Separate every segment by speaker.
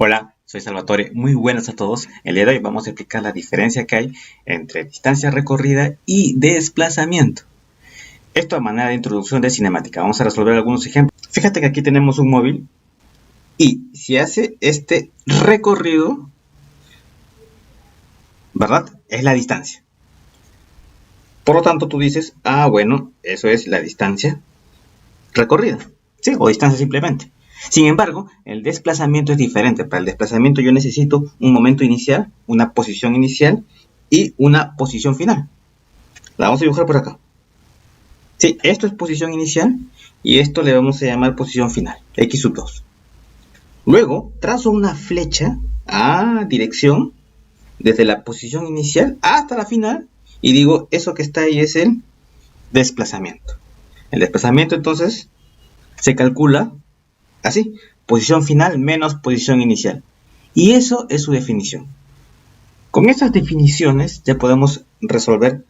Speaker 1: Hola, soy Salvatore. Muy buenas a todos. El día de hoy vamos a explicar la diferencia que hay entre distancia recorrida y desplazamiento. Esto a manera de introducción de cinemática. Vamos a resolver algunos ejemplos. Fíjate que aquí tenemos un móvil y si hace este recorrido, ¿verdad? Es la distancia. Por lo tanto, tú dices, bueno, eso es la distancia recorrida, ¿sí? O distancia simplemente. Sin embargo, el desplazamiento es diferente. Para el desplazamiento yo necesito un momento inicial, una posición inicial y una posición final. La vamos a dibujar por acá. Sí, esto es posición inicial y esto le vamos a llamar posición final, x sub 2. Luego, trazo una flecha a dirección desde la posición inicial hasta la final y digo, eso que está ahí es el desplazamiento. El desplazamiento entonces se calcula así, posición final menos posición inicial. Y eso es su definición. Con estas definiciones ya podemos resolver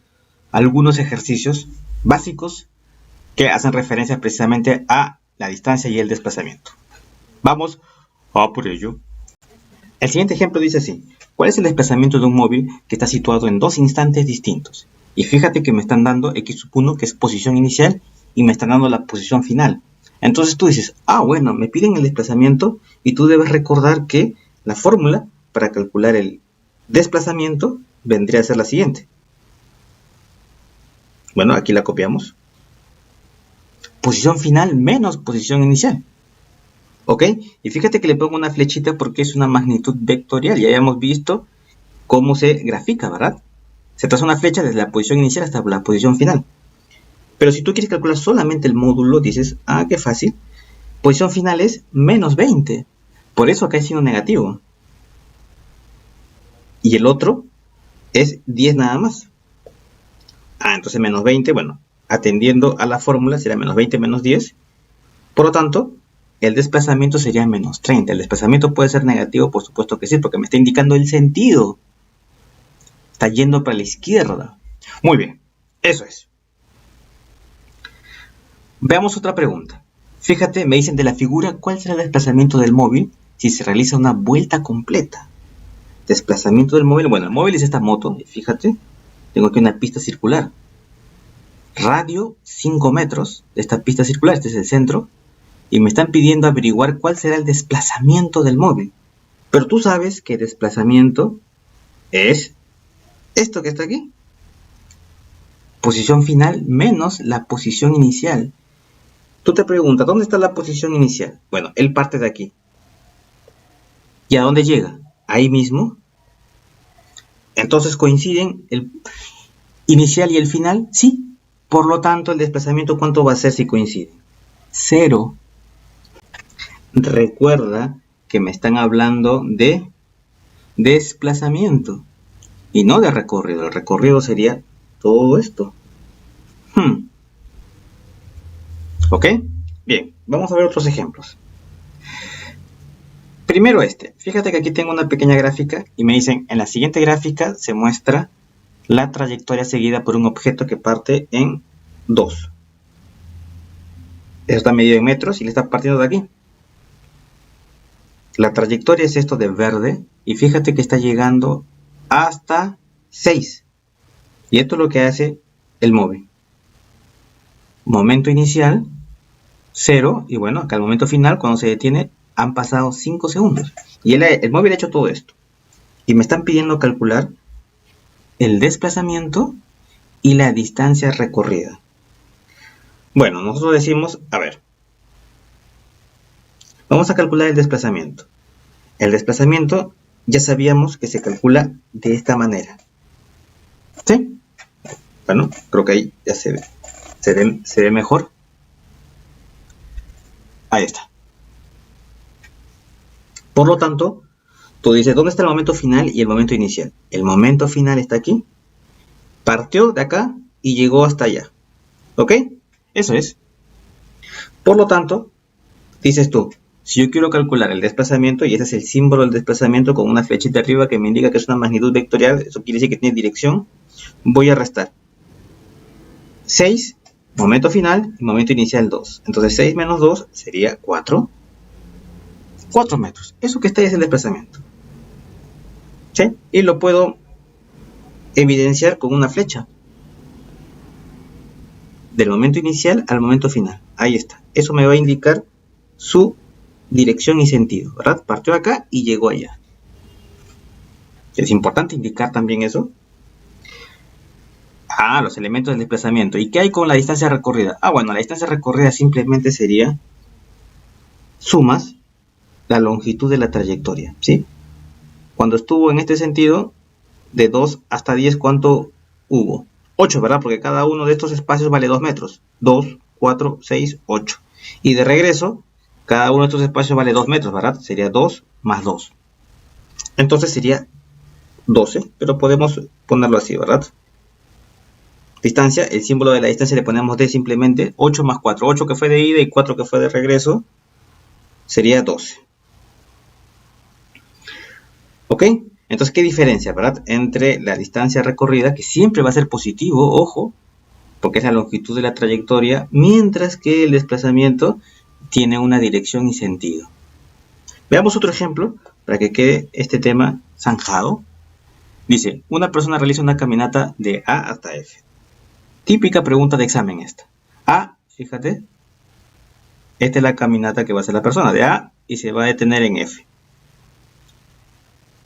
Speaker 1: algunos ejercicios básicos que hacen referencia precisamente a la distancia y el desplazamiento. Vamos a por ello. El siguiente ejemplo dice así: ¿cuál es el desplazamiento de un móvil que está situado en dos instantes distintos? Y fíjate que me están dando x sub 1, que es posición inicial, y me están dando la posición final. Entonces tú dices, bueno, me piden el desplazamiento y tú debes recordar que la fórmula para calcular el desplazamiento vendría a ser la siguiente. Bueno, aquí la copiamos. Posición final menos posición inicial. ¿Ok? Y fíjate que le pongo una flechita porque es una magnitud vectorial. Ya habíamos visto cómo se grafica, ¿verdad? Se traza una flecha desde la posición inicial hasta la posición final. Pero si tú quieres calcular solamente el módulo, dices, qué fácil. Posición final es menos 20. Por eso acá es signo negativo. Y el otro es 10 nada más. Entonces menos 20, bueno, atendiendo a la fórmula será menos 20 menos 10. Por lo tanto, el desplazamiento sería menos 30. El desplazamiento puede ser negativo, por supuesto que sí, porque me está indicando el sentido. Está yendo para la izquierda. Muy bien, eso es. Veamos otra pregunta. Fíjate, me dicen de la figura, ¿cuál será el desplazamiento del móvil si se realiza una vuelta completa? Desplazamiento del móvil, bueno, el móvil es esta moto, fíjate, tengo aquí una pista circular. Radio 5 metros de esta pista circular, este es el centro, y me están pidiendo averiguar cuál será el desplazamiento del móvil. Pero tú sabes que desplazamiento es esto que está aquí. Posición final menos la posición inicial. Tú te preguntas, ¿dónde está la posición inicial? Bueno, él parte de aquí. ¿Y a dónde llega? Ahí mismo. Entonces coinciden el inicial y el final, sí. Por lo tanto, el desplazamiento, ¿cuánto va a ser si coinciden? 0. Recuerda que me están hablando de desplazamiento y no de recorrido. El recorrido sería todo esto. ¿Ok? Bien, vamos a ver otros ejemplos. Primero fíjate que aquí tengo una pequeña gráfica y me dicen, en la siguiente gráfica se muestra la trayectoria seguida por un objeto que parte en 2. Eso está medido en metros y le está partiendo de aquí. La trayectoria es esto de verde y fíjate que está llegando hasta 6. Y esto es lo que hace el móvil. Momento inicial, 0, y bueno, acá el momento final, cuando se detiene, han pasado 5 segundos. Y el móvil ha hecho todo esto. Y me están pidiendo calcular el desplazamiento y la distancia recorrida. Bueno, nosotros decimos, vamos a calcular el desplazamiento. El desplazamiento ya sabíamos que se calcula de esta manera. ¿Sí? Bueno, creo que ahí ya se ve mejor. Ahí está. Por lo tanto, tú dices, ¿dónde está el momento final y el momento inicial? El momento final está aquí. Partió de acá y llegó hasta allá. ¿Ok? Eso es. Por lo tanto, dices tú, si yo quiero calcular el desplazamiento, y ese es el símbolo del desplazamiento con una flechita arriba que me indica que es una magnitud vectorial, eso quiere decir que tiene dirección, voy a restar 6, momento final, y momento inicial 2. Entonces 6 menos 2 sería 4. 4 metros. Eso que está ahí es el desplazamiento. ¿Sí? Y lo puedo evidenciar con una flecha. Del momento inicial al momento final. Ahí está. Eso me va a indicar su dirección y sentido, ¿verdad? Partió acá y llegó allá. Es importante indicar también eso. Los elementos del desplazamiento. ¿Y qué hay con la distancia recorrida? Bueno, la distancia recorrida simplemente sería sumas la longitud de la trayectoria, ¿sí? Cuando estuvo en este sentido, de 2 hasta 10, ¿cuánto hubo? 8, ¿verdad? Porque cada uno de estos espacios vale 2 metros. 2, 4, 6, 8. Y de regreso, cada uno de estos espacios vale 2 metros, ¿verdad? Sería 2 más 2. Entonces sería 12, pero podemos ponerlo así, ¿verdad? Distancia, el símbolo de la distancia le ponemos D simplemente, 8 más 4. 8 que fue de ida y 4 que fue de regreso, sería 12. ¿Ok? Entonces, ¿qué diferencia, verdad? Entre la distancia recorrida, que siempre va a ser positivo, ojo, porque es la longitud de la trayectoria, mientras que el desplazamiento tiene una dirección y sentido. Veamos otro ejemplo para que quede este tema zanjado. Dice, una persona realiza una caminata de A hasta F. Típica pregunta de examen esta. Fíjate, esta es la caminata que va a hacer la persona de A y se va a detener en F.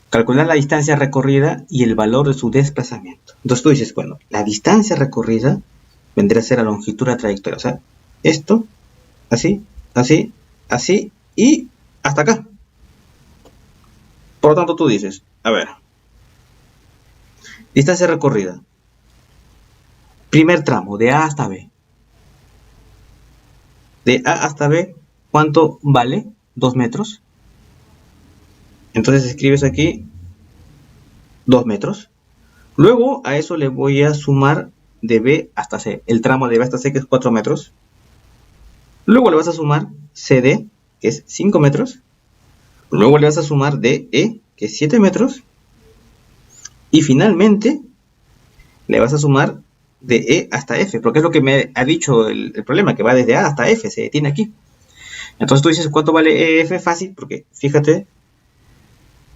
Speaker 1: Calcular la distancia recorrida y el valor de su desplazamiento. Entonces tú dices, bueno, la distancia recorrida vendría a ser la longitud de la trayectoria. O sea, esto, así, así, así y hasta acá. Por lo tanto tú dices, a ver, distancia recorrida. Primer tramo, de A hasta B. De A hasta B, ¿cuánto vale? 2 metros. Entonces escribes aquí 2 metros. Luego a eso le voy a sumar de B hasta C. El tramo de B hasta C, que es 4 metros. Luego le vas a sumar CD, que es 5 metros. Luego le vas a sumar DE, que es 7 metros. Y finalmente le vas a sumar de E hasta F, porque es lo que me ha dicho el problema, que va desde A hasta F, se detiene aquí. Entonces tú dices, ¿cuánto vale EF? Fácil, porque fíjate,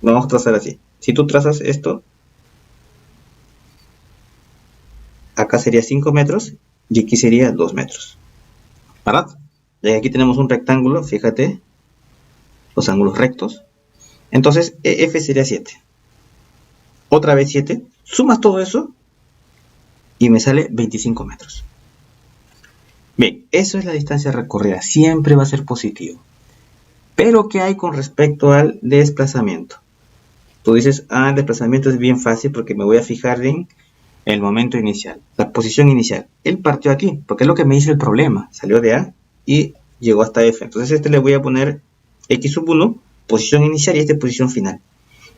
Speaker 1: lo vamos a trazar así. Si tú trazas esto, acá sería 5 metros y aquí sería 2 metros. ¿Verdad? Y aquí tenemos un rectángulo, fíjate, los ángulos rectos. Entonces EF sería 7. Otra vez 7. Sumas todo eso y me sale 25 metros. Bien, eso es la distancia recorrida. Siempre va a ser positivo. Pero, ¿qué hay con respecto al desplazamiento? Tú dices, el desplazamiento es bien fácil porque me voy a fijar en el momento inicial, la posición inicial. Él partió aquí, porque es lo que me dice el problema. Salió de A y llegó hasta F. Entonces le voy a poner X sub 1, posición inicial, y posición final.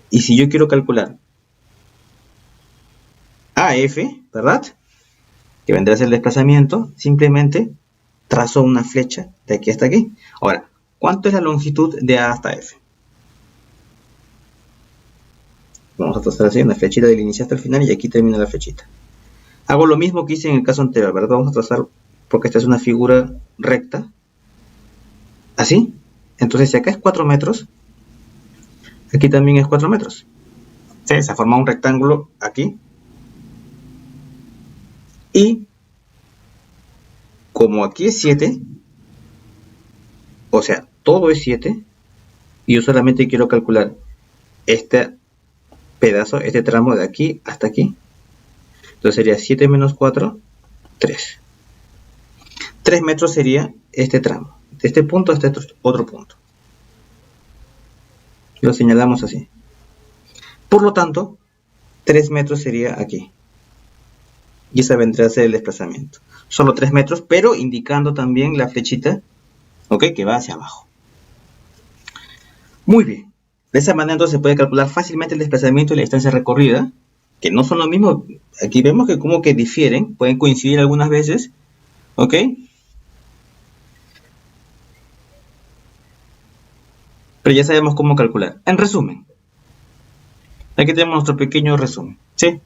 Speaker 1: Y si yo quiero calcular AF, ¿verdad? Que vendrá a ser el desplazamiento, simplemente trazo una flecha de aquí hasta aquí. Ahora, ¿cuánto es la longitud de A hasta F? Vamos a trazar así una flechita del inicio hasta el final y aquí termina la flechita. Hago lo mismo que hice en el caso anterior, ¿verdad? Vamos a trazar, porque esta es una figura recta, así. Entonces, si acá es 4 metros, aquí también es 4 metros. ¿Sí? Se ha formado un rectángulo aquí. Y como aquí es 7, o sea, todo es 7, y yo solamente quiero calcular este pedazo, este tramo de aquí hasta aquí. Entonces sería 7 menos 4, 3. 3 metros sería este tramo, de este punto hasta este otro punto. Lo señalamos así. Por lo tanto, 3 metros sería aquí. Y esa vendría a ser el desplazamiento. Solo 3 metros, pero indicando también la flechita, ¿ok? Que va hacia abajo. Muy bien. De esa manera entonces se puede calcular fácilmente el desplazamiento y la distancia recorrida, que no son lo mismo. Aquí vemos que como que difieren, pueden coincidir algunas veces, ¿ok? Pero ya sabemos cómo calcular. En resumen, aquí tenemos nuestro pequeño resumen, ¿sí?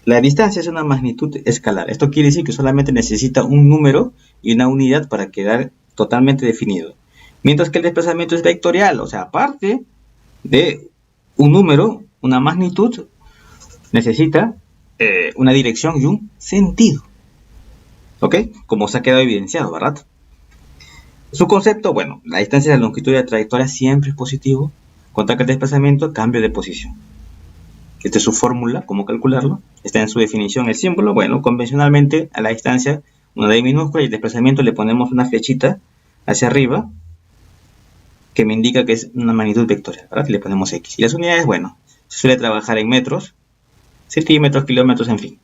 Speaker 1: La distancia es una magnitud escalar. Esto quiere decir que solamente necesita un número y una unidad para quedar totalmente definido. Mientras que el desplazamiento es vectorial, o sea, aparte de un número, una magnitud, necesita una dirección y un sentido. ¿Ok? Como se ha quedado evidenciado, ¿verdad? Su concepto, bueno, la distancia de la longitud de la trayectoria siempre es positivo, contra que el desplazamiento cambio de posición. Esta es su fórmula, cómo calcularlo, está en su definición el símbolo. Bueno, convencionalmente a la distancia, una D minúscula y el desplazamiento le ponemos una flechita hacia arriba que me indica que es una magnitud vectorial, ¿verdad? Y le ponemos X. Y las unidades, bueno, se suele trabajar en metros, centímetros, kilómetros, en fin.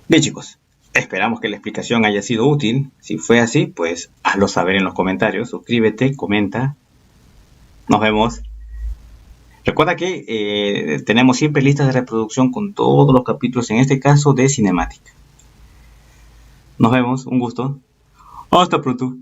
Speaker 1: Bien, chicos, esperamos que la explicación haya sido útil. Si fue así, pues hazlo saber en los comentarios. Suscríbete, comenta. Nos vemos. Recuerda que tenemos siempre listas de reproducción con todos los capítulos, en este caso de cinemática. Nos vemos, un gusto. Hasta pronto.